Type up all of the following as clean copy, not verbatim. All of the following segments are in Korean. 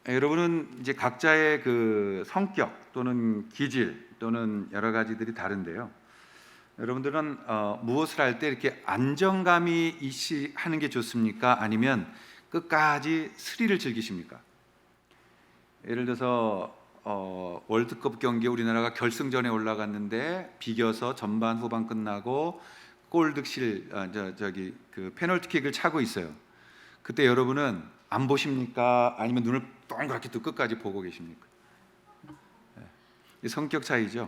여러분은 이제 각자의 그 성격 또는 기질 또는 여러 가지들이 다른데요. 여러분들은 무엇을 할 때 이렇게 안정감이 하는 게 좋습니까? 아니면 끝까지 스릴을 즐기십니까? 예를 들어서 월드컵 경기에 우리나라가 결승전에 올라갔는데 비겨서 전반 후반 끝나고 골득실 그 페널티킥을 차고 있어요. 그때 여러분은 안 보십니까? 아니면 눈을 동그랗게 뜨고 끝까지 보고 계십니까? 성격 차이죠.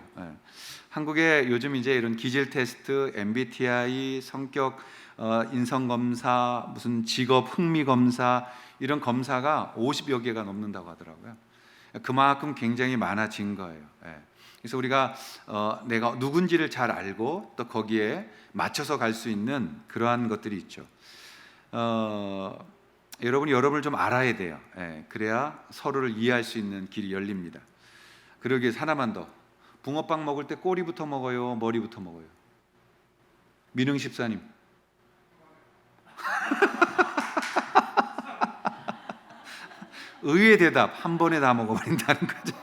한국에 요즘 이제 이런 기질 테스트, MBTI, 성격 인성 검사, 무슨 직업 흥미 검사 이런 검사가 50여 개가 넘는다고 하더라고요. 그만큼 굉장히 많아진 거예요. 그래서 우리가 내가 누군지를 잘 알고 또 거기에 맞춰서 갈 수 있는 그러한 것들이 있죠. 여러분이 여러분을 좀 알아야 돼요. 그래야 서로를 이해할 수 있는 길이 열립니다. 그러기 위해서 하나만 더. 붕어빵 먹을 때 꼬리부터 먹어요? 머리부터 먹어요? 민흥 집사님. 의외의 대답. 한 번에 다 먹어버린다는 거죠.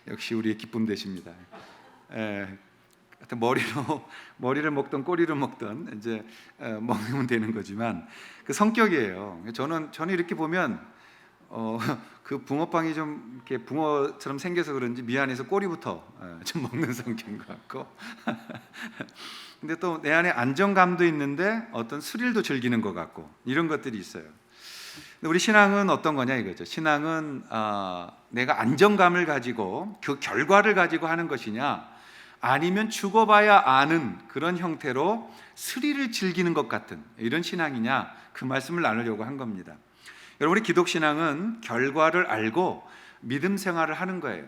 역시 우리의 기쁨 되십니다. 머리를 먹든 꼬리를 먹든 이제 먹으면 되는 거지만 그 성격이에요. 저는 이렇게 보면 그 붕어빵이 좀 이렇게 붕어처럼 생겨서 그런지 미안해서 꼬리부터 좀 먹는 성격인 것 같고 근데 또 내 안에 안정감도 있는데 어떤 스릴도 즐기는 것 같고 이런 것들이 있어요. 근데 우리 신앙은 어떤 거냐 이거죠. 신앙은 내가 안정감을 가지고 그 결과를 가지고 하는 것이냐 아니면 죽어봐야 아는 그런 형태로 스릴을 즐기는 것 같은 이런 신앙이냐 그 말씀을 나누려고 한 겁니다. 여러분 우리 기독신앙은 결과를 알고 믿음 생활을 하는 거예요.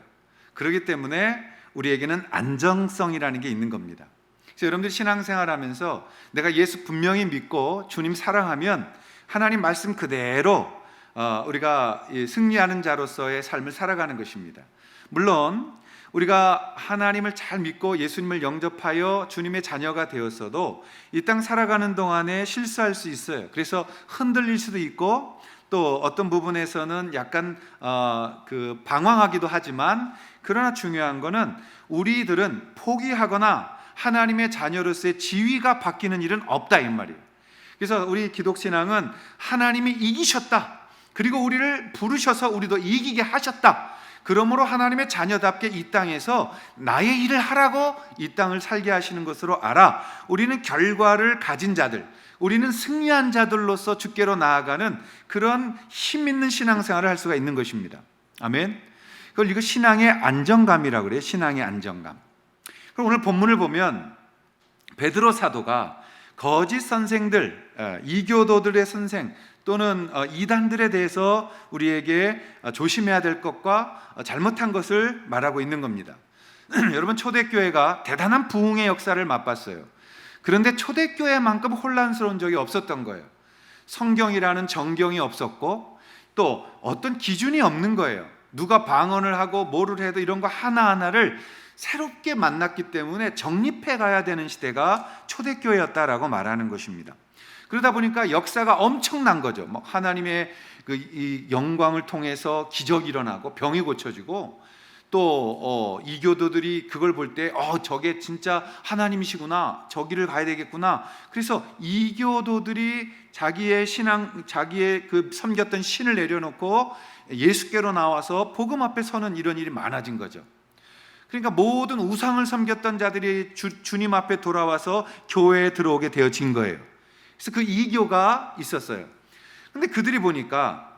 그렇기 때문에 우리에게는 안정성이라는 게 있는 겁니다. 그래서 여러분들이 신앙생활하면서 내가 예수 분명히 믿고 주님 사랑하면 하나님 말씀 그대로 우리가 승리하는 자로서의 삶을 살아가는 것입니다. 물론 우리가 하나님을 잘 믿고 예수님을 영접하여 주님의 자녀가 되었어도 이 땅 살아가는 동안에 실수할 수 있어요. 그래서 흔들릴 수도 있고 또 어떤 부분에서는 약간 그 방황하기도 하지만 그러나 중요한 거는 우리들은 포기하거나 하나님의 자녀로서의 지위가 바뀌는 일은 없다 이 말이에요. 그래서 우리 기독신앙은 하나님이 이기셨다. 그리고 우리를 부르셔서 우리도 이기게 하셨다. 그러므로 하나님의 자녀답게 이 땅에서 나의 일을 하라고 이 땅을 살게 하시는 것으로 알아. 우리는 결과를 가진 자들, 우리는 승리한 자들로서 주께로 나아가는 그런 힘 있는 신앙생활을 할 수가 있는 것입니다. 아멘. 그걸 이거 신앙의 안정감이라고 그래요. 신앙의 안정감. 그럼 오늘 본문을 보면 베드로 사도가 거짓 선생들, 이교도들의 선생 또는 이단들에 대해서 우리에게 조심해야 될 것과 잘못한 것을 말하고 있는 겁니다. 여러분 초대교회가 대단한 부흥의 역사를 맛봤어요. 그런데 초대교회만큼 혼란스러운 적이 없었던 거예요. 성경이라는 정경이 없었고 또 어떤 기준이 없는 거예요. 누가 방언을 하고 뭐를 해도 이런 거 하나하나를 새롭게 만났기 때문에 정립해 가야 되는 시대가 초대교회였다라고 말하는 것입니다. 그러다 보니까 역사가 엄청난 거죠. 하나님의 이 영광을 통해서 기적이 일어나고 병이 고쳐지고 또 이교도들이 그걸 볼 때 저게 진짜 하나님이시구나, 저기를 가야 되겠구나. 그래서 이교도들이 자기의 신앙, 자기의 그 섬겼던 신을 내려놓고 예수께로 나와서 복음 앞에 서는 이런 일이 많아진 거죠. 그러니까 모든 우상을 섬겼던 자들이 주님 앞에 돌아와서 교회에 들어오게 되어진 거예요. 그래서 그 이교가 있었어요. 근데 그들이 보니까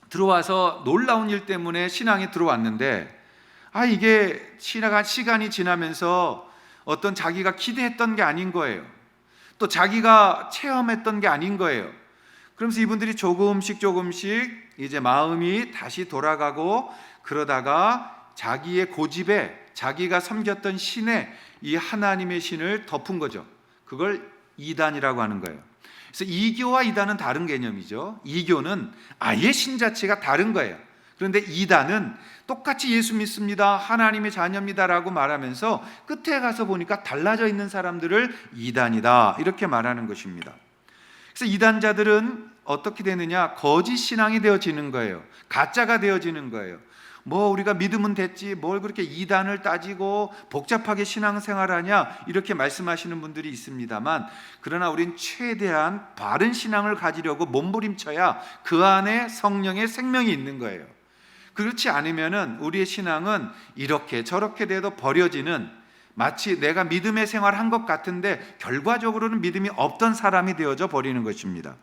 들어와서 놀라운 일 때문에 신앙에 들어왔는데 이게 시간이 지나면서 어떤 자기가 기대했던 게 아닌 거예요. 또 자기가 체험했던 게 아닌 거예요. 그러면서 이분들이 조금씩 이제 마음이 다시 돌아가고 그러다가 자기의 고집에 자기가 섬겼던 신에 이 하나님의 신을 덮은 거죠. 그걸 이단이라고 하는 거예요. 그래서 이교와 이단은 다른 개념이죠. 이교는 아예 신 자체가 다른 거예요. 그런데 이단은 똑같이 예수 믿습니다, 하나님의 자녀입니다라고 말하면서 끝에 가서 보니까 달라져 있는 사람들을 이단이다 이렇게 말하는 것입니다. 그래서 이단자들은 어떻게 되느냐? 거짓 신앙이 되어지는 거예요. 가짜가 되어지는 거예요. 뭐 우리가 믿으면 됐지, 뭘 그렇게 이단을 따지고 복잡하게 신앙생활하냐, 이렇게 말씀하시는 분들이 있습니다만, 그러나 우린 최대한 바른 신앙을 가지려고 몸부림쳐야 그 안에 성령의 생명이 있는 거예요. 그렇지 않으면은 우리의 신앙은 이렇게 저렇게 돼도 버려지는, 마치 내가 믿음의 생활한 것 같은데 결과적으로는 믿음이 없던 사람이 되어져 버리는 것입니다.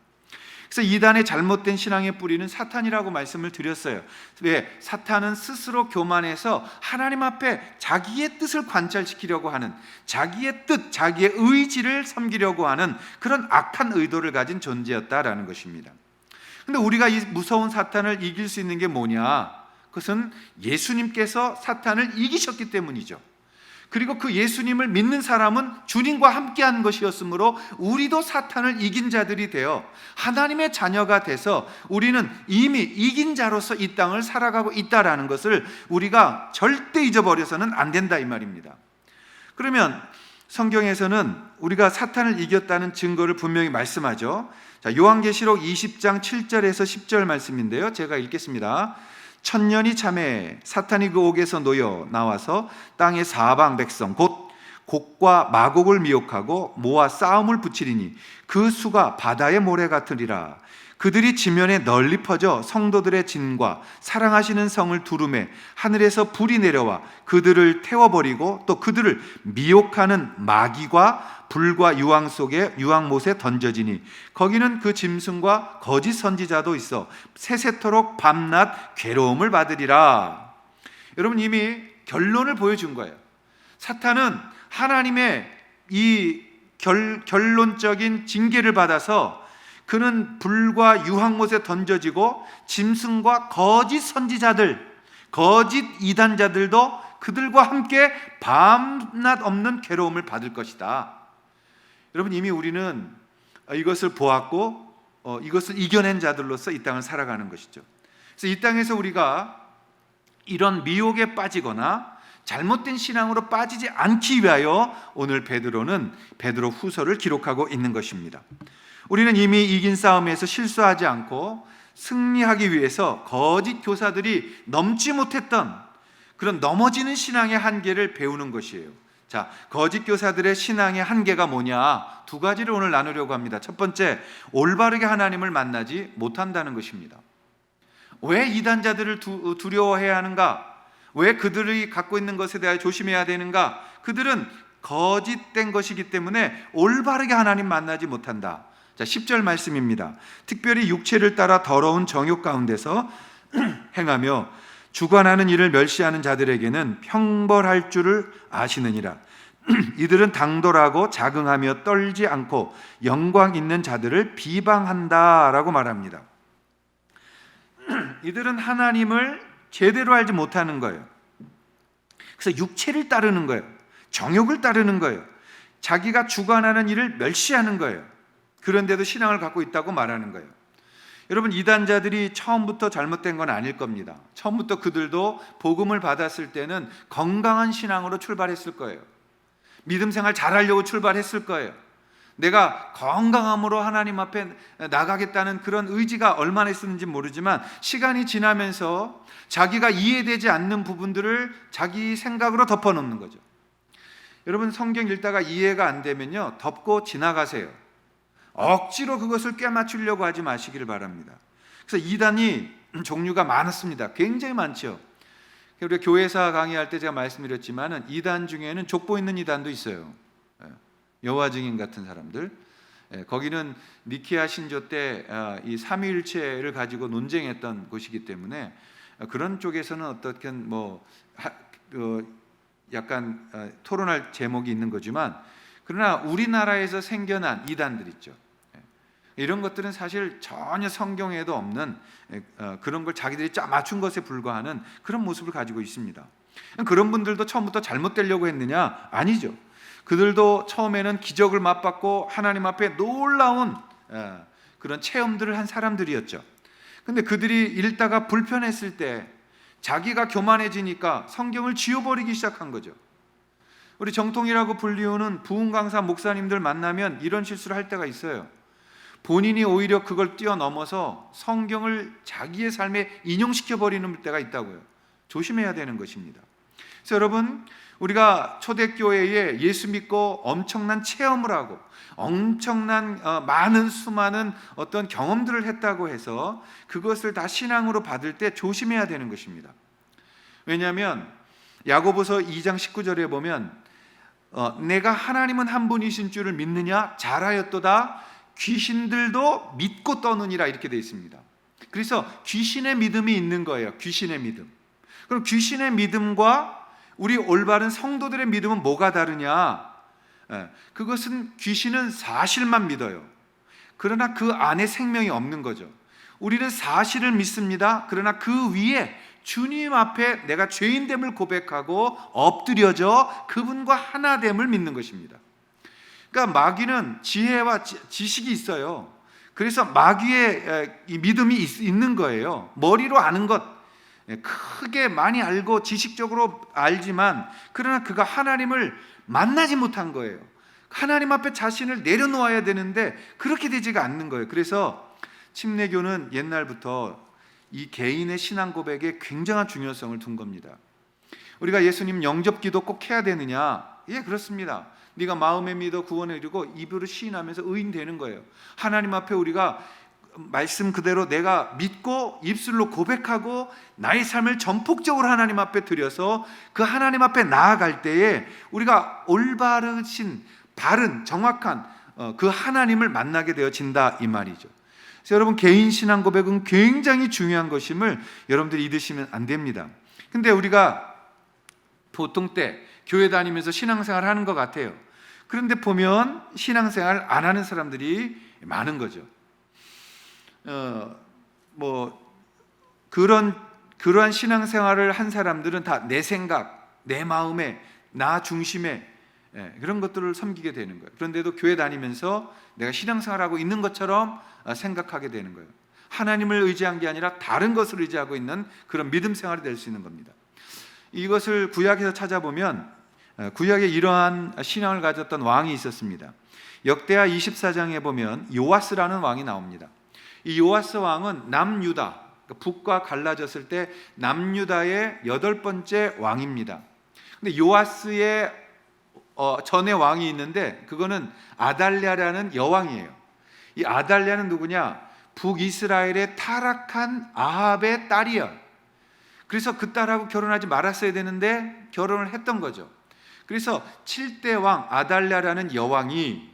그래서 이단의 잘못된 신앙의 뿌리는 사탄이라고 말씀을 드렸어요. 왜? 사탄은 스스로 교만해서 하나님 앞에 자기의 뜻을 관철시키려고 하는, 자기의 뜻, 자기의 의지를 섬기려고 하는 그런 악한 의도를 가진 존재였다라는 것입니다. 근데 우리가 이 무서운 사탄을 이길 수 있는 게 뭐냐? 그것은 예수님께서 사탄을 이기셨기 때문이죠. 그리고 그 예수님을 믿는 사람은 주님과 함께한 것이었으므로 우리도 사탄을 이긴 자들이 되어 하나님의 자녀가 돼서 우리는 이미 이긴 자로서 이 땅을 살아가고 있다라는 것을 우리가 절대 잊어버려서는 안 된다, 이 말입니다. 그러면 성경에서는 우리가 사탄을 이겼다는 증거를 분명히 말씀하죠. 자, 요한계시록 20장 7절에서 10절 말씀인데요, 제가 읽겠습니다. 천년이 참해 사탄이 그 옥에서 놓여 나와서 땅의 사방 백성 곧 곡과 마곡을 미혹하고 모아 싸움을 붙이리니 그 수가 바다의 모래 같으리라. 그들이 지면에 널리 퍼져 성도들의 진과 사랑하시는 성을 두루매 하늘에서 불이 내려와 그들을 태워버리고 또 그들을 미혹하는 마귀과 불과 유황 속에 유황못에 던져지니 거기는 그 짐승과 거짓 선지자도 있어 세세토록 밤낮 괴로움을 받으리라. 여러분, 이미 결론을 보여준 거예요. 사탄은 하나님의 이 결론적인 징계를 받아서 그는 불과 유황못에 던져지고 짐승과 거짓 선지자들, 거짓 이단자들도 그들과 함께 밤낮 없는 괴로움을 받을 것이다. 여러분, 이미 우리는 이것을 보았고 이것을 이겨낸 자들로서 이 땅을 살아가는 것이죠. 그래서 이 땅에서 우리가 이런 미혹에 빠지거나 잘못된 신앙으로 빠지지 않기 위하여 오늘 베드로 후서를 기록하고 있는 것입니다. 우리는 이미 이긴 싸움에서 실수하지 않고 승리하기 위해서 거짓 교사들이 넘지 못했던 그런 넘어지는 신앙의 한계를 배우는 것이에요. 자, 거짓 교사들의 신앙의 한계가 뭐냐? 두 가지를 오늘 나누려고 합니다. 첫 번째, 올바르게 하나님을 만나지 못한다는 것입니다. 왜 이단자들을 두려워해야 하는가? 왜 그들이 갖고 있는 것에 대하여 조심해야 되는가? 그들은 거짓된 것이기 때문에 올바르게 하나님 만나지 못한다. 자, 10절 말씀입니다. 특별히 육체를 따라 더러운 정욕 가운데서 행하며 주관하는 일을 멸시하는 자들에게는 형벌할 줄을 아시느니라. 이들은 당돌하고 자긍하며 떨지 않고 영광 있는 자들을 비방한다라고 말합니다. 이들은 하나님을 제대로 알지 못하는 거예요. 그래서 육체를 따르는 거예요. 정욕을 따르는 거예요. 자기가 주관하는 일을 멸시하는 거예요. 그런데도 신앙을 갖고 있다고 말하는 거예요. 여러분, 이단자들이 처음부터 잘못된 건 아닐 겁니다. 처음부터 그들도 복음을 받았을 때는 건강한 신앙으로 출발했을 거예요. 믿음 생활 잘하려고 출발했을 거예요. 내가 건강함으로 하나님 앞에 나가겠다는 그런 의지가 얼마나 있었는지 모르지만 시간이 지나면서 자기가 이해되지 않는 부분들을 자기 생각으로 덮어놓는 거죠. 여러분, 성경 읽다가 이해가 안 되면요, 덮고 지나가세요. 억지로 그것을 꿰맞추려고 하지 마시기를 바랍니다. 그래서 이단이 종류가 많았습니다. 굉장히 많죠. 우리가 교회사 강의할 때 제가 말씀드렸지만 이단 중에는 족보 있는 이단도 있어요. 여호와 증인 같은 사람들. 거기는 니케아 신조 때 이 삼위일체를 가지고 논쟁했던 곳이기 때문에 그런 쪽에서는 어떻게 약간 토론할 제목이 있는 거지만, 그러나 우리나라에서 생겨난 이단들 있죠. 이런 것들은 사실 전혀 성경에도 없는 그런 걸 자기들이 짜 맞춘 것에 불과하는 그런 모습을 가지고 있습니다. 그런 분들도 처음부터 잘못되려고 했느냐? 아니죠. 그들도 처음에는 기적을 맛봤고 하나님 앞에 놀라운 그런 체험들을 한 사람들이었죠. 근데 그들이 읽다가 불편했을 때 자기가 교만해지니까 성경을 지워버리기 시작한 거죠. 우리 정통이라고 불리우는 부흥 강사 목사님들 만나면 이런 실수를 할 때가 있어요. 본인이 오히려 그걸 뛰어넘어서 성경을 자기의 삶에 인용시켜 버리는 때가 있다고요. 조심해야 되는 것입니다. 그래서 여러분, 우리가 초대교회에 예수 믿고 엄청난 체험을 하고 엄청난 많은 수많은 어떤 경험들을 했다고 해서 그것을 다 신앙으로 받을 때 조심해야 되는 것입니다. 왜냐하면 야고보서 2장 19절에 보면 내가 하나님은 한 분이신 줄을 믿느냐? 잘하였도다. 귀신들도 믿고 떠느니라, 이렇게 되어 있습니다. 그래서 귀신의 믿음이 있는 거예요. 귀신의 믿음. 그럼 귀신의 믿음과 우리 올바른 성도들의 믿음은 뭐가 다르냐? 그것은 귀신은 사실만 믿어요. 그러나 그 안에 생명이 없는 거죠. 우리는 사실을 믿습니다. 그러나 그 위에 주님 앞에 내가 죄인됨을 고백하고 엎드려져 그분과 하나됨을 믿는 것입니다. 그러니까 마귀는 지혜와 지식이 있어요. 그래서 마귀의 이 믿음이 있는 거예요. 머리로 아는 것, 크게 많이 알고 지식적으로 알지만 그러나 그가 하나님을 만나지 못한 거예요. 하나님 앞에 자신을 내려놓아야 되는데 그렇게 되지가 않는 거예요. 그래서 침례교는 옛날부터 이 개인의 신앙 고백에 굉장한 중요성을 둔 겁니다. 우리가 예수님 영접기도 꼭 해야 되느냐? 예, 그렇습니다. 네가 마음에 믿어 구원에 이르고 입으로 시인하면서 의인 되는 거예요. 하나님 앞에 우리가 말씀 그대로 내가 믿고 입술로 고백하고 나의 삶을 전폭적으로 하나님 앞에 드려서 그 하나님 앞에 나아갈 때에 우리가 올바르신 바른 정확한 그 하나님을 만나게 되어진다, 이 말이죠. 그래서 여러분, 개인 신앙 고백은 굉장히 중요한 것임을 여러분들이 잊으시면 안 됩니다. 근데 우리가 보통 때 교회 다니면서 신앙생활 하는 것 같아요. 그런데 보면 신앙생활 안 하는 사람들이 많은 거죠. 그러한 신앙생활을 한 사람들은 다 내 생각, 내 마음에, 나 중심에 그런 것들을 섬기게 되는 거예요. 그런데도 교회 다니면서 내가 신앙생활하고 있는 것처럼 생각하게 되는 거예요. 하나님을 의지한 게 아니라 다른 것을 의지하고 있는 그런 믿음 생활이 될 수 있는 겁니다. 이것을 구약에서 찾아보면 구약에 이러한 신앙을 가졌던 왕이 있었습니다. 역대하 24장에 보면 요아스라는 왕이 나옵니다. 이 요아스 왕은 남유다, 북과 갈라졌을 때 남유다의 8번째 왕입니다. 근데 요아스의 전에 왕이 있는데 그거는 아달랴라는 여왕이에요. 이 아달랴는 누구냐? 북이스라엘의 타락한 아합의 딸이야. 그래서 그 딸하고 결혼하지 말았어야 되는데 결혼을 했던 거죠. 그래서 7대 왕 아달랴라는 여왕이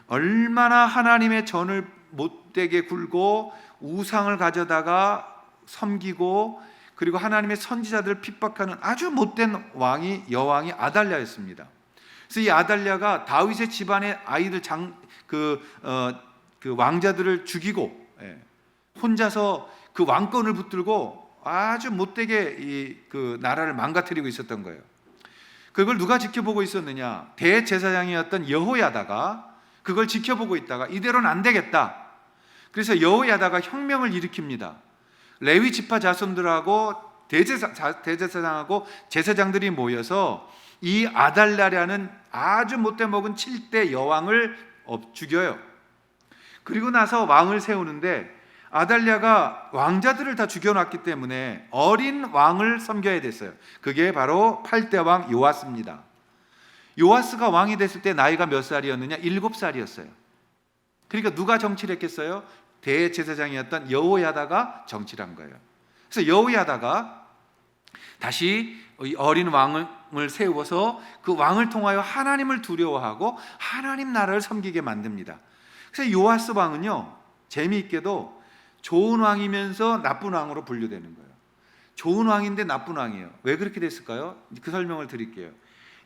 얼마나 하나님의 전을 못되게 굴고 우상을 가져다가 섬기고 그리고 하나님의 선지자들을 핍박하는 아주 못된 여왕이 아달랴였습니다. 그래서 이 아달랴가 다윗의 집안의 아이들 그 왕자들을 죽이고 혼자서 그 왕권을 붙들고 아주 못되게 그 나라를 망가뜨리고 있었던 거예요. 그걸 누가 지켜보고 있었느냐? 대제사장이었던 여호야다가 그걸 지켜보고 있다가 이대로는 안 되겠다. 그래서 여호야다가 혁명을 일으킵니다. 레위 지파 자손들하고 대제사장하고 제사장들이 모여서 이 아달랴라는 아주 못돼 먹은 7대 여왕을 죽여요. 그리고 나서 왕을 세우는데 아달랴가 왕자들을 다 죽여놨기 때문에 어린 왕을 섬겨야 됐어요. 그게 바로 8대 왕 요아스입니다. 요아스가 왕이 됐을 때 나이가 몇 살이었느냐? 7살이었어요. 그러니까 누가 정치를 했겠어요? 대제사장이었던 여호야다가 정치를 한 거예요. 그래서 여호야다가 다시 어린 왕을 세워서 그 왕을 통하여 하나님을 두려워하고 하나님 나라를 섬기게 만듭니다. 그래서 요아스 왕은요, 재미있게도 좋은 왕이면서 나쁜 왕으로 분류되는 거예요. 좋은 왕인데 나쁜 왕이에요. 왜 그렇게 됐을까요? 그 설명을 드릴게요.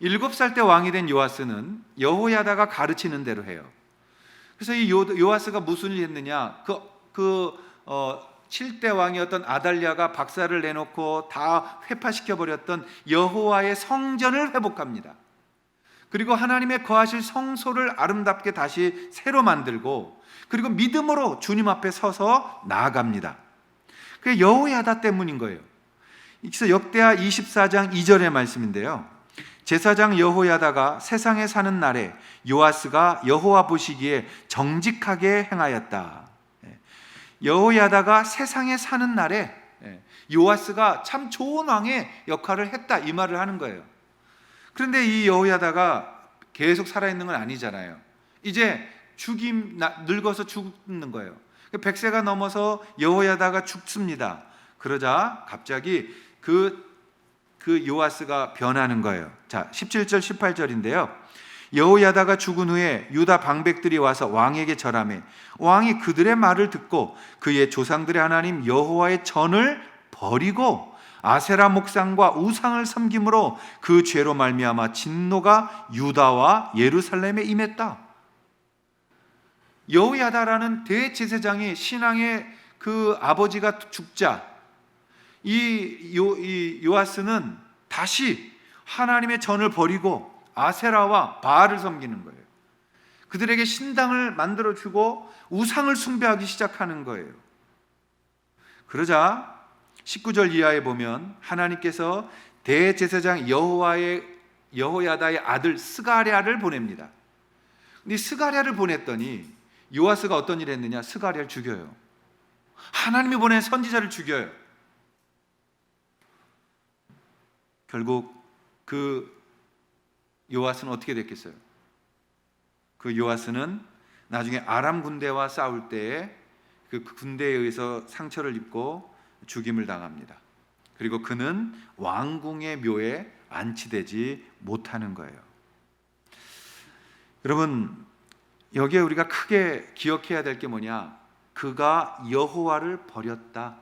7살 때 왕이 된 요아스는 여호야다가 가르치는 대로 해요. 그래서 이 요아스가 무슨 일을 했느냐? 7대 왕이었던 아달랴가 박살을 내놓고 다 회파시켜버렸던 여호와의 성전을 회복합니다. 그리고 하나님의 거하실 성소를 아름답게 다시 새로 만들고 그리고 믿음으로 주님 앞에 서서 나아갑니다. 그게 여호야다 때문인 거예요. 그래서 역대하 24장 2절의 말씀인데요. 제사장 여호야다가 세상에 사는 날에 요아스가 여호와 보시기에 정직하게 행하였다. 여호야다가 세상에 사는 날에 요아스가 참 좋은 왕의 역할을 했다, 이 말을 하는 거예요. 그런데 이 여호야다가 계속 살아있는 건 아니잖아요. 이제 늙어서 죽는 거예요. 100세가 넘어서 여호야다가 죽습니다. 그러자 갑자기 그 요아스가 변하는 거예요. 자, 17절 18절인데요. 여호야다가 죽은 후에 유다 방백들이 와서 왕에게 절하매 왕이 그들의 말을 듣고 그의 조상들의 하나님 여호와의 전을 버리고 아세라 목상과 우상을 섬김으로 그 죄로 말미암아 진노가 유다와 예루살렘에 임했다. 여호야다라는 대제사장이 신앙의 그 아버지가 죽자 이 요아스는 다시 하나님의 전을 버리고 아세라와 바알을 섬기는 거예요. 그들에게 신당을 만들어주고 우상을 숭배하기 시작하는 거예요. 그러자 19절 이하에 보면 하나님께서 대제사장 여호야다의 아들 스가랴를 보냅니다. 근데 스가랴를 보냈더니 요아스가 어떤 일을 했느냐? 스가랴를 죽여요. 하나님이 보낸 선지자를 죽여요. 결국 그 요아스는 어떻게 됐겠어요? 그 요아스는 나중에 아람 군대와 싸울 때에 그 군대에 의해서 상처를 입고 죽임을 당합니다. 그리고 그는 왕궁의 묘에 안치되지 못하는 거예요. 여러분, 여기에 우리가 크게 기억해야 될 게 뭐냐? 그가 여호와를 버렸다.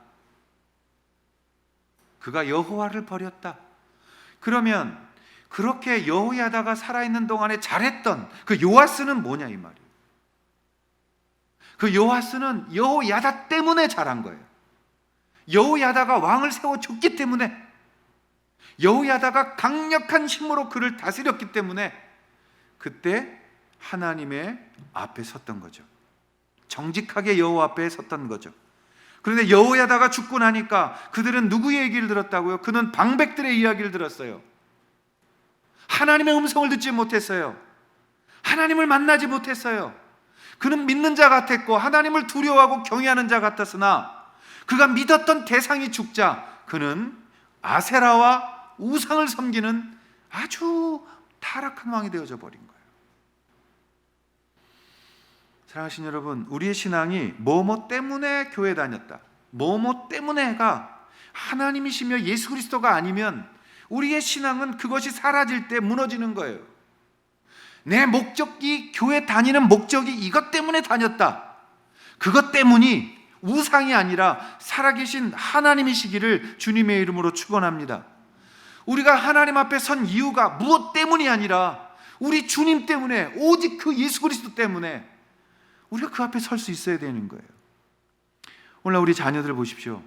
그가 여호와를 버렸다. 그러면 그렇게 여호야다가 살아있는 동안에 잘했던 그 요아스는 뭐냐 이 말이에요. 그 요아스는 여호야다 때문에 잘한 거예요. 여호야다가 왕을 세워줬기 때문에, 여호야다가 강력한 힘으로 그를 다스렸기 때문에 그때 하나님의 앞에 섰던 거죠. 정직하게 여호와 앞에 섰던 거죠. 그런데 여호야다가 죽고 나니까 그들은 누구의 얘기를 들었다고요? 그는 방백들의 이야기를 들었어요. 하나님의 음성을 듣지 못했어요. 하나님을 만나지 못했어요. 그는 믿는 자 같았고 하나님을 두려워하고 경외하는 자 같았으나 그가 믿었던 대상이 죽자 그는 아세라와 우상을 섬기는 아주 타락한 왕이 되어져 버린 거예요. 사랑하신 여러분, 우리의 신앙이 뭐뭐 때문에 교회 다녔다, 뭐뭐 때문에가 하나님이시며 예수 그리스도가 아니면 우리의 신앙은 그것이 사라질 때 무너지는 거예요. 내 목적이, 교회 다니는 목적이 이것 때문에 다녔다, 그것 때문이 우상이 아니라 살아계신 하나님이시기를 주님의 이름으로 축원합니다. 우리가 하나님 앞에 선 이유가 무엇 때문이 아니라 우리 주님 때문에, 오직 그 예수 그리스도 때문에 우리가 그 앞에 설 수 있어야 되는 거예요. 오늘 우리 자녀들 보십시오.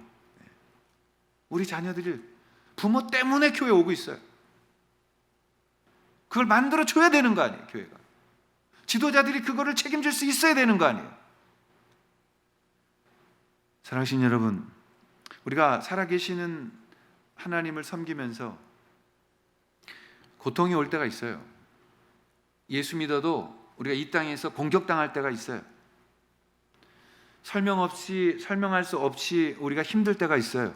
우리 자녀들이 부모 때문에 교회 오고 있어요. 그걸 만들어 줘야 되는 거 아니에요, 교회가. 지도자들이 그거를 책임질 수 있어야 되는 거 아니에요. 사랑하신 여러분, 우리가 살아계시는 하나님을 섬기면서 고통이 올 때가 있어요. 예수 믿어도 우리가 이 땅에서 공격당할 때가 있어요. 설명할 수 없이 우리가 힘들 때가 있어요.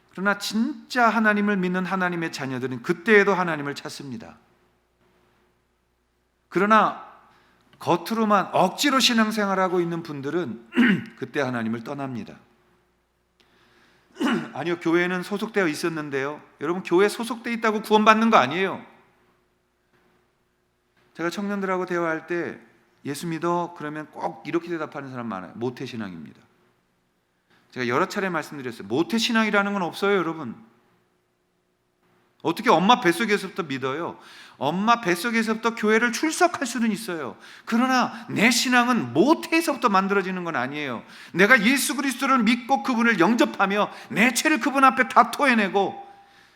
그러나 진짜 하나님을 믿는 하나님의 자녀들은 그때에도 하나님을 찾습니다. 그러나 겉으로만 억지로 신앙생활하고 있는 분들은 그때 하나님을 떠납니다. 아니요, 교회는 소속되어 있었는데요. 여러분, 교회에 소속되어 있다고 구원받는 거 아니에요. 제가 청년들하고 대화할 때 예수 믿어? 그러면 꼭 이렇게 대답하는 사람 많아요. 모태신앙입니다. 제가 여러 차례 말씀드렸어요. 모태신앙이라는 건 없어요, 여러분. 어떻게 엄마 뱃속에서부터 믿어요? 엄마 뱃속에서부터 교회를 출석할 수는 있어요. 그러나 내 신앙은 모태에서부터 만들어지는 건 아니에요. 내가 예수 그리스도를 믿고 그분을 영접하며 내 죄를 그분 앞에 다 토해내고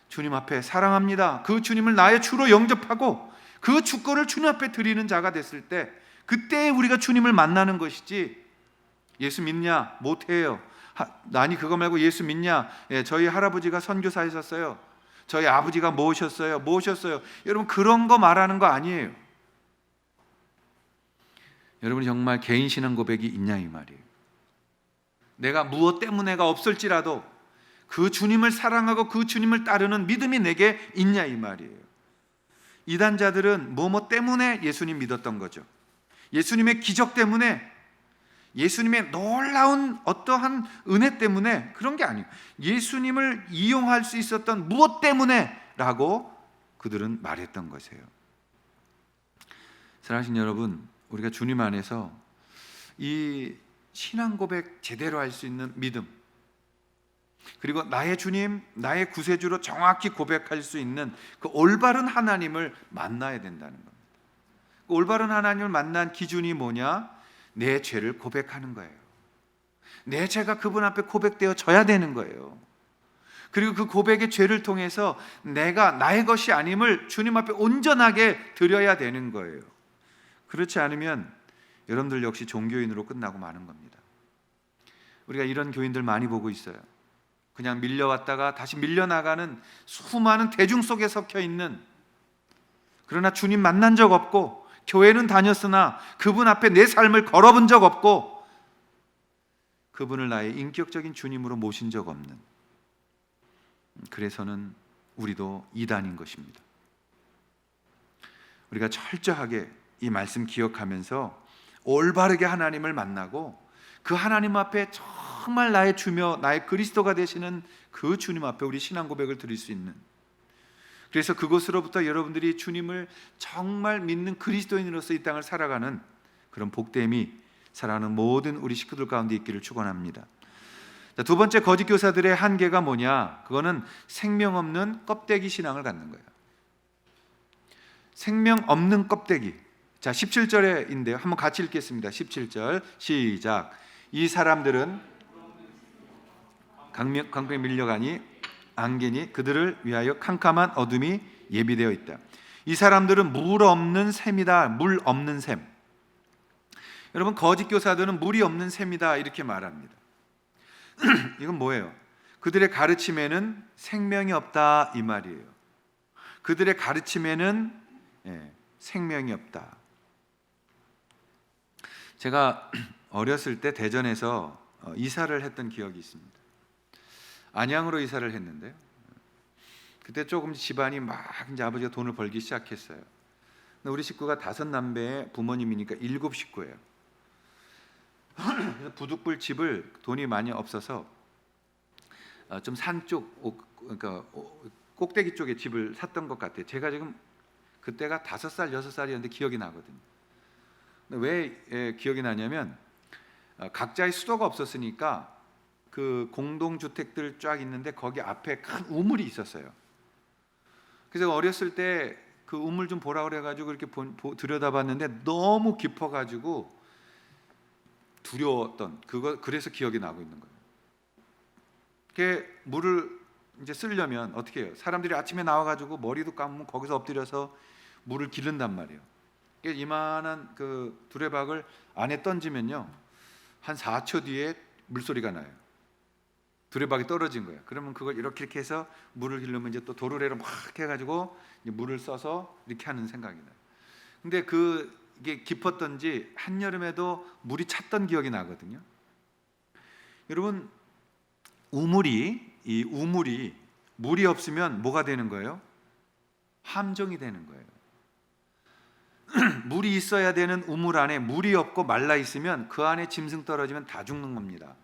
주님 앞에 사랑합니다, 그 주님을 나의 주로 영접하고 그 주권을 주님 앞에 드리는 자가 됐을 때, 그때 우리가 주님을 만나는 것이지, 예수 믿냐? 모태예요. 아니 그거 말고 예수 믿냐? 예, 저희 할아버지가 선교사이셨어요. 저희 아버지가 모으셨어요. 여러분 그런 거 말하는 거 아니에요. 여러분이 정말 개인 신앙 고백이 있냐 이 말이에요. 내가 무엇 때문에가 없을지라도 그 주님을 사랑하고 그 주님을 따르는 믿음이 내게 있냐 이 말이에요. 이단자들은 뭐뭐 때문에 예수님 믿었던 거죠. 예수님의 기적 때문에, 예수님의 놀라운 어떠한 은혜 때문에, 그런 게 아니에요. 예수님을 이용할 수 있었던 무엇 때문에 라고 그들은 말했던 것이에요. 사랑하신 여러분, 우리가 주님 안에서 이 신앙 고백 제대로 할 수 있는 믿음, 그리고 나의 주님, 나의 구세주로 정확히 고백할 수 있는 그 올바른 하나님을 만나야 된다는 겁니다. 그 올바른 하나님을 만난 기준이 뭐냐? 내 죄를 고백하는 거예요. 내 죄가 그분 앞에 고백되어져야 되는 거예요. 그리고 그 고백의 죄를 통해서 내가 나의 것이 아님을 주님 앞에 온전하게 드려야 되는 거예요. 그렇지 않으면 여러분들 역시 종교인으로 끝나고 마는 겁니다. 우리가 이런 교인들 많이 보고 있어요. 그냥 밀려왔다가 다시 밀려나가는 수많은 대중 속에 섞여 있는, 그러나 주님 만난 적 없고 교회는 다녔으나 그분 앞에 내 삶을 걸어본 적 없고 그분을 나의 인격적인 주님으로 모신 적 없는, 그래서는 우리도 이단인 것입니다. 우리가 철저하게 이 말씀 기억하면서 올바르게 하나님을 만나고 그 하나님 앞에 정말 나의 주며 나의 그리스도가 되시는 그 주님 앞에 우리 신앙 고백을 드릴 수 있는, 그래서 그곳으로부터 여러분들이 주님을 정말 믿는 그리스도인으로서 이 땅을 살아가는 그런 복됨이 살아가는 모든 우리 식구들 가운데 있기를 축원합니다. 두 번째, 거짓 교사들의 한계가 뭐냐? 그거는 생명 없는 껍데기 신앙을 갖는 거예요. 생명 없는 껍데기. 자, 17절인데요. 한번 같이 읽겠습니다. 17절 시작. 이 사람들은 강병에 밀려가니 안개니 그들을 위하여 캄캄한 어둠이 예비되어 있다. 이 사람들은 물 없는 샘이다. 물 없는 샘. 여러분, 거짓 교사들은 물이 없는 샘이다 이렇게 말합니다. 이건 뭐예요? 그들의 가르침에는 생명이 없다 이 말이에요. 그들의 가르침에는 생명이 없다. 제가 어렸을 때 대전에서 이사를 했던 기억이 있습니다. 안양으로 이사를 했는데요. 그때 조금 집안이 막 이제 아버지가 돈을 벌기 시작했어요. 근데 우리 식구가 5남매의 부모님이니까 7식구예요. 그래서 부득불 집을 돈이 많이 없어서 좀 산 쪽, 그러니까 꼭대기 쪽에 집을 샀던 것 같아요. 제가 지금 그때가 5살, 6살이었는데 기억이 나거든요. 왜 기억이 나냐면 각자의 수도가 없었으니까 그 공동주택들 쫙 있는데 거기 앞에 큰 우물이 있었어요. 그래서 어렸을 때 그 우물 좀 보라 그래가지고 이렇게 들여다봤는데 너무 깊어가지고 두려웠던 그거, 그래서 기억이 나고 있는 거예요. 그 물을 이제 쓰려면 어떻게 해요? 사람들이 아침에 나와가지고 머리도 감으면 거기서 엎드려서 물을 기른단 말이에요. 이만한 그 두레박을 안에 던지면요, 한 4초 뒤에 물소리가 나요. 두레박이 떨어진 거예요. 그러면 그걸 이렇게 해서 물을 기르면 이제 또 도르래로 막 해가지고 물을 써서 이렇게 하는 생각이 나요. 근데 이게 깊었던지 한여름에도 물이 찼던 기억이 나거든요. 여러분, 이 우물이 물이 없으면 뭐가 되는 거예요? 함정이 되는 거예요. 물이 있어야 되는 우물 안에 물이 없고 말라 있으면 그 안에 짐승 떨어지면 다 죽는 겁니다.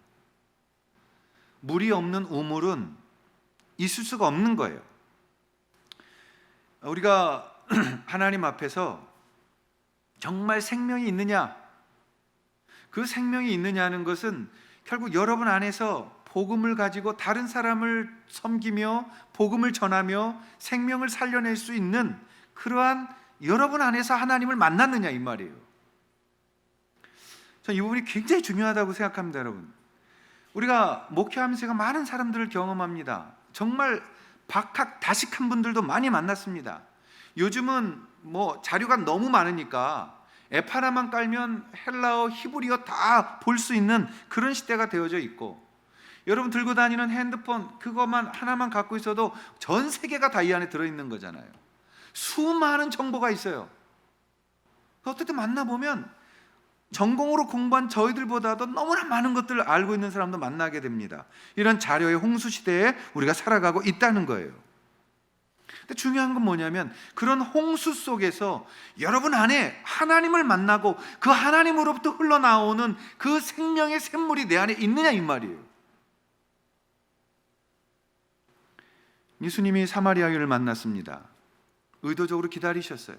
물이 없는 우물은 있을 수가 없는 거예요. 우리가 하나님 앞에서 정말 생명이 있느냐, 그 생명이 있느냐는 것은 결국 여러분 안에서 복음을 가지고 다른 사람을 섬기며 복음을 전하며 생명을 살려낼 수 있는 그러한 여러분 안에서 하나님을 만났느냐 이 말이에요. 저는 이 부분이 굉장히 중요하다고 생각합니다. 여러분, 우리가 목회하면서 많은 사람들을 경험합니다. 정말 박학다식한 분들도 많이 만났습니다. 요즘은 뭐 자료가 너무 많으니까 앱 하나만 깔면 헬라어, 히브리어 다 볼 수 있는 그런 시대가 되어져 있고, 여러분 들고 다니는 핸드폰 그것만 하나만 갖고 있어도 전 세계가 다 이 안에 들어있는 거잖아요. 수많은 정보가 있어요. 어떨 때 만나보면 전공으로 공부한 저희들보다도 너무나 많은 것들을 알고 있는 사람도 만나게 됩니다. 이런 자료의 홍수 시대에 우리가 살아가고 있다는 거예요. 근데 중요한 건 뭐냐면 그런 홍수 속에서 여러분 안에 하나님을 만나고 그 하나님으로부터 흘러나오는 그 생명의 샘물이 내 안에 있느냐 이 말이에요. 예수님이 사마리아 여인을 만났습니다. 의도적으로 기다리셨어요.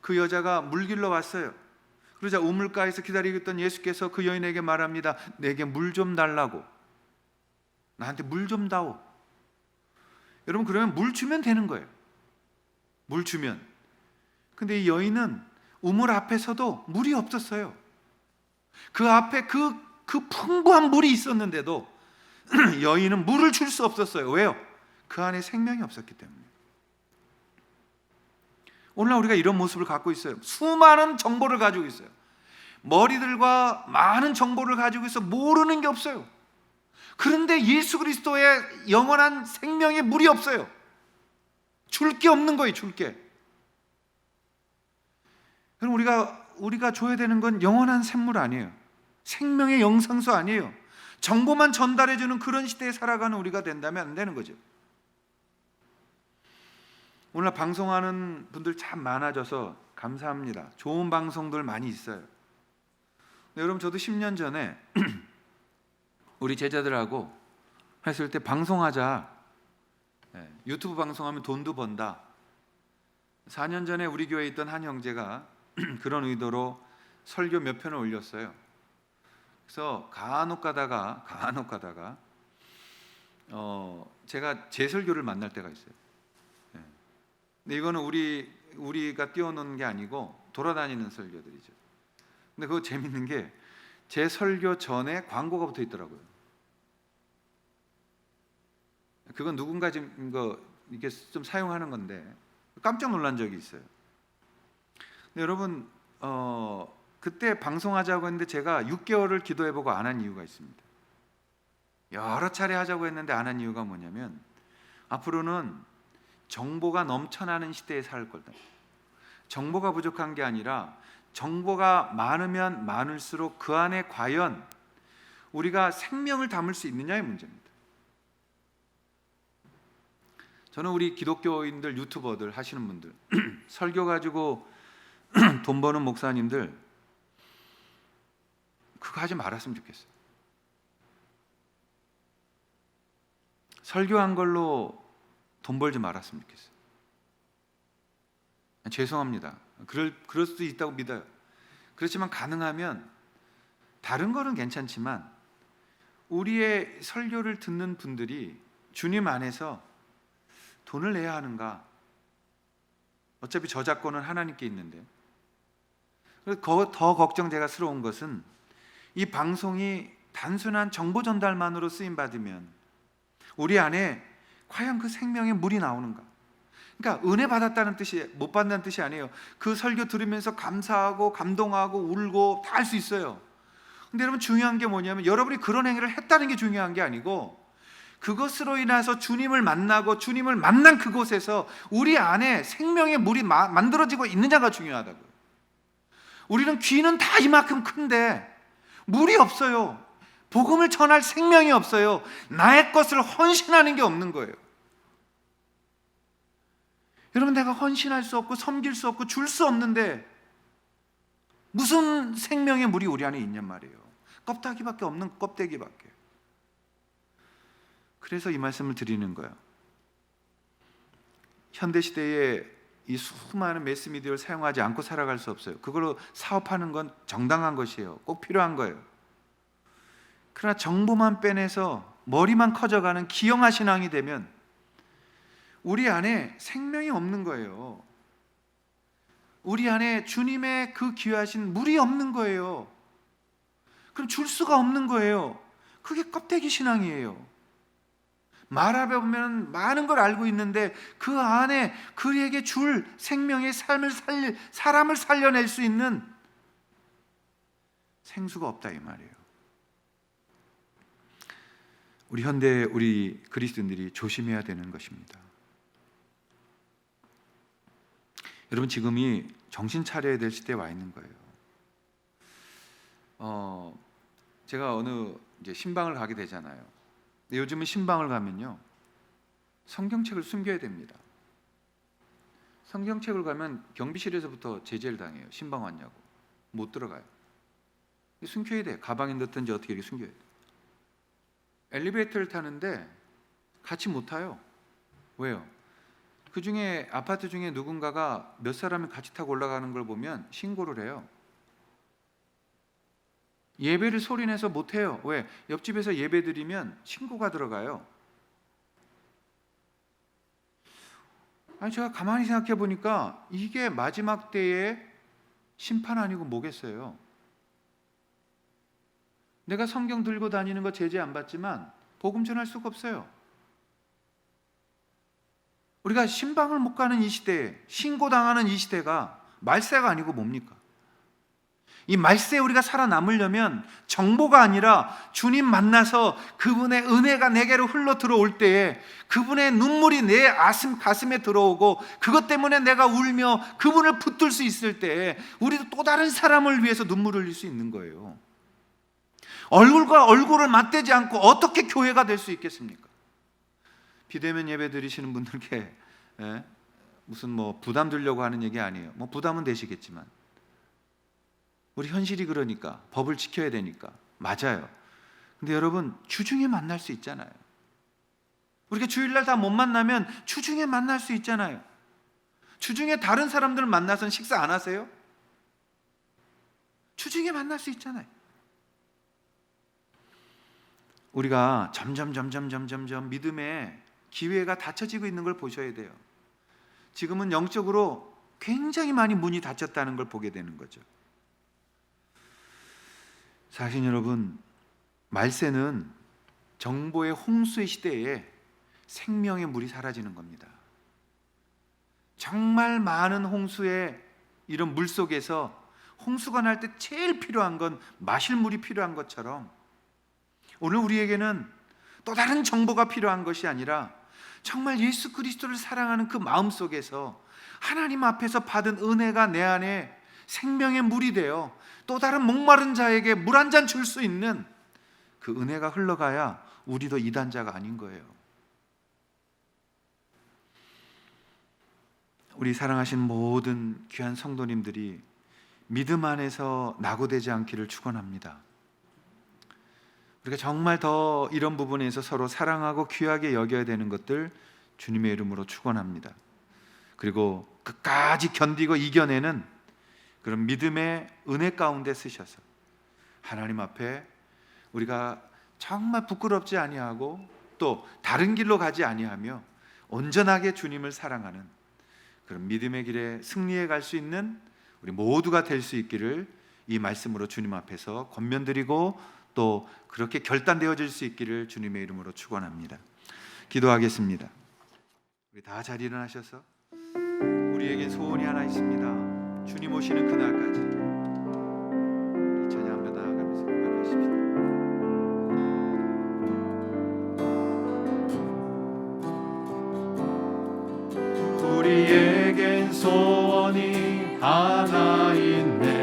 그 여자가 물길로 왔어요. 그러자 우물가에서 기다리고 있던 예수께서 그 여인에게 말합니다. 내게 물 좀 달라고. 나한테 물 좀 다오. 여러분 그러면 물 주면 되는 거예요. 물 주면. 근데 이 여인은 우물 앞에서도 물이 없었어요. 그 앞에 그 풍부한 물이 있었는데도 여인은 물을 줄 수 없었어요. 왜요? 그 안에 생명이 없었기 때문에. 오늘날 우리가 이런 모습을 갖고 있어요. 수많은 정보를 가지고 있어요. 머리들과 많은 정보를 가지고 있어 모르는 게 없어요. 그런데 예수 그리스도의 영원한 생명의 물이 없어요. 줄 게 없는 거예요. 줄 게. 그럼 우리가 줘야 되는 건 영원한 샘물 아니에요. 생명의 영상수 아니에요. 정보만 전달해주는 그런 시대에 살아가는 우리가 된다면 안 되는 거죠. 오늘 방송하는 분들 참 많아져서 감사합니다. 좋은 방송들 많이 있어요. 근데 여러분 저도 10년 전에 우리 제자들하고 했을 때 방송하자. 유튜브 방송하면 돈도 번다. 4년 전에 우리 교회에 있던 한 형제가 그런 의도로 설교 몇 편을 올렸어요. 그래서 간혹 가다가 제가 제 설교를 만날 때가 있어요. 근데 이거는 우리가 띄워놓은 게 아니고 돌아다니는 설교들이죠. 근데 그거 재밌는 게 제 설교 전에 광고가 붙어 있더라고요. 그건 누군가 지금 이게 좀 사용하는 건데 깜짝 놀란 적이 있어요. 근데 여러분 그때 방송하자고 했는데 제가 6개월을 기도해보고 안 한 이유가 있습니다. 여러 차례 하자고 했는데 안 한 이유가 뭐냐면 앞으로는 정보가 넘쳐나는 시대에 살 거다. 정보가 부족한 게 아니라 정보가 많으면 많을수록 그 안에 과연 우리가 생명을 담을 수 있느냐의 문제입니다. 저는 우리 기독교인들 유튜버들 하시는 분들 설교 가지고 돈 버는 목사님들 그거 하지 말았으면 좋겠어요. 설교한 걸로 돈 벌지 말았으면 좋겠어요. 죄송합니다. 그럴 수도 있다고 믿어요. 그렇지만 가능하면 다른 거는 괜찮지만 우리의 설교를 듣는 분들이 주님 안에서 돈을 내야 하는가? 어차피 저작권은 하나님께 있는데. 더 걱정스러운 것은 이 방송이 단순한 정보 전달만으로 쓰임 받으면 우리 안에 과연 그 생명의 물이 나오는가? 그러니까 은혜 받았다는 뜻이 못 받는 뜻이 아니에요. 그 설교 들으면서 감사하고 감동하고 울고 다 할 수 있어요. 근데 여러분 중요한 게 뭐냐면 여러분이 그런 행위를 했다는 게 중요한 게 아니고 그것으로 인해서 주님을 만나고 주님을 만난 그곳에서 우리 안에 생명의 물이 만들어지고 있느냐가 중요하다고요. 우리는 귀는 다 이만큼 큰데 물이 없어요. 복음을 전할 생명이 없어요. 나의 것을 헌신하는 게 없는 거예요. 여러분 내가 헌신할 수 없고 섬길 수 없고 줄 수 없는데 무슨 생명의 물이 우리 안에 있냔 말이에요. 껍데기밖에 없는 껍데기밖에. 그래서 이 말씀을 드리는 거예요. 현대시대에 이 수많은 매스미디어를 사용하지 않고 살아갈 수 없어요. 그걸로 사업하는 건 정당한 것이에요. 꼭 필요한 거예요. 그러나 정보만 빼내서 머리만 커져가는 기형아 신앙이 되면 우리 안에 생명이 없는 거예요. 우리 안에 주님의 그 귀하신 물이 없는 거예요. 그럼 줄 수가 없는 거예요. 그게 껍데기 신앙이에요. 말 앞에 보면 많은 걸 알고 있는데 그 안에 그에게 줄 생명의 사람을 살려낼 수 있는 생수가 없다 이 말이에요. 우리 현대 우리 그리스도인들이 조심해야 되는 것입니다. 여러분, 지금이 정신 차려야 될 시대에 와 있는 거예요. 제가 어느 이제 신방을 가게 되잖아요. 근데 요즘은 신방을 가면요, 성경책을 숨겨야 됩니다. 성경책을 가면 경비실에서부터 제재를 당해요. 신방 왔냐고. 못 들어가요. 숨겨야 돼. 가방에 넣든지 어떻게 이렇게 숨겨야 돼. 엘리베이터를 타는데 같이 못 타요. 왜요? 그 중에 아파트 중에 누군가가 몇 사람이 같이 타고 올라가는 걸 보면 신고를 해요. 예배를 소리내서 못 해요. 왜? 옆집에서 예배 드리면 신고가 들어가요. 아니, 제가 가만히 생각해 보니까 이게 마지막 때의 심판 아니고 뭐겠어요? 내가 성경 들고 다니는 거 제재 안 받지만 복음 전할 수가 없어요. 우리가 신방을 못 가는 이 시대에, 신고당하는 이 시대가 말세가 아니고 뭡니까? 이 말세에 우리가 살아남으려면 정보가 아니라 주님 만나서 그분의 은혜가 내게로 흘러 들어올 때에 그분의 눈물이 내 가슴에 들어오고 그것 때문에 내가 울며 그분을 붙들 수 있을 때에 우리도 또 다른 사람을 위해서 눈물을 흘릴 수 있는 거예요. 얼굴과 얼굴을 맞대지 않고 어떻게 교회가 될 수 있겠습니까? 비대면 예배 드리시는 분들께 무슨 부담 들려고 하는 얘기 아니에요. 부담은 되시겠지만 우리 현실이 그러니까 법을 지켜야 되니까 맞아요. 근데 여러분, 주중에 만날 수 있잖아요. 우리가 주일날 다 못 만나면 주중에 만날 수 있잖아요. 주중에 다른 사람들 만나서는 식사 안 하세요? 주중에 만날 수 있잖아요. 우리가 점점 믿음의 기회가 닫혀지고 있는 걸 보셔야 돼요. 지금은 영적으로 굉장히 많이 문이 닫혔다는 걸 보게 되는 거죠. 사실 여러분, 말세는 정보의 홍수의 시대에 생명의 물이 사라지는 겁니다. 정말 많은 홍수의 이런 물 속에서 홍수가 날 때 제일 필요한 건 마실 물이 필요한 것처럼 오늘 우리에게는 또 다른 정보가 필요한 것이 아니라 정말 예수 그리스도를 사랑하는 그 마음 속에서 하나님 앞에서 받은 은혜가 내 안에 생명의 물이 되어 또 다른 목마른 자에게 물 한 잔 줄 수 있는 그 은혜가 흘러가야 우리도 이단자가 아닌 거예요. 우리 사랑하신 모든 귀한 성도님들이 믿음 안에서 낙오되지 않기를 축원합니다. 우리가 정말 더 이런 부분에서 서로 사랑하고 귀하게 여겨야 되는 것들 주님의 이름으로 축원합니다. 그리고 끝까지 견디고 이겨내는 그런 믿음의 은혜 가운데 쓰셔서 하나님 앞에 우리가 정말 부끄럽지 아니하고 또 다른 길로 가지 아니하며 온전하게 주님을 사랑하는 그런 믿음의 길에 승리해 갈 수 있는 우리 모두가 될 수 있기를 이 말씀으로 주님 앞에서 권면드리고 또 그렇게 결단되어질 수 있기를 주님의 이름으로 축원합니다. 기도하겠습니다. 우리 다 자리 일어나셔서 우리에게 소원이 하나 있습니다. 주님 오시는 그날까지 우리 찬양하며 나아가면서 고백하십시다. 우리에겐 소원이 하나 있네.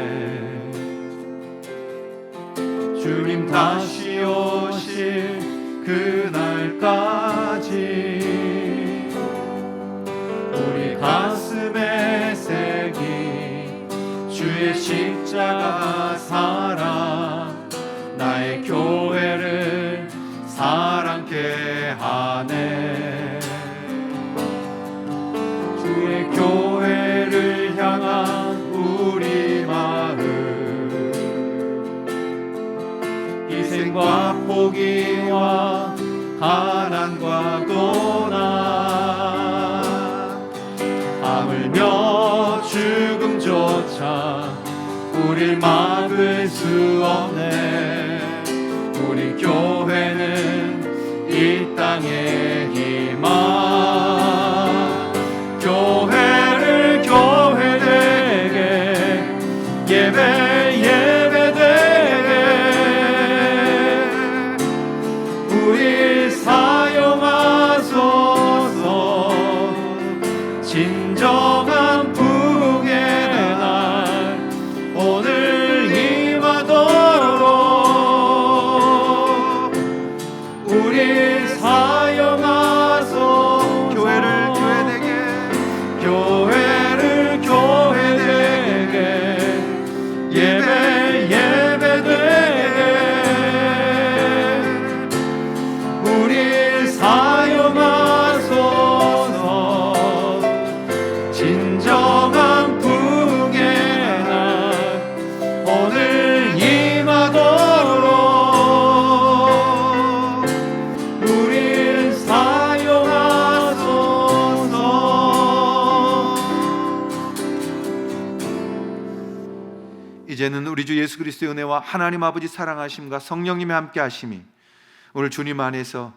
주님 다시 오실 그날까지 우리 가슴에 새긴 주의 십자가 사랑 나의 교회를 사랑케 하네. 주의 교회를 향한 우리 마음 희생과 포기와 가난과 고난 하물며 죽음조차 우릴 막을 수 없네. 우리 교회는 이 땅의 희망 교회를 교회되게 예배되게 우리 이제는 우리 주 예수 그리스도의 은혜와 하나님 아버지 사랑하심과 성령님의 함께 하심이 오늘 주님 안에서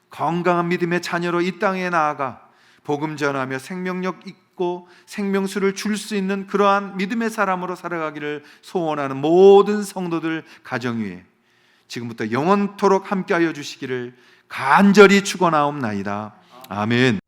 건강한 믿음의 자녀로 이 땅에 나아가 복음 전하며 생명력 있고 생명수를 줄 수 있는 그러한 믿음의 사람으로 살아가기를 소원하는 모든 성도들 가정 위에 지금부터 영원토록 함께하여 주시기를 간절히 축원하옵나이다. 아멘.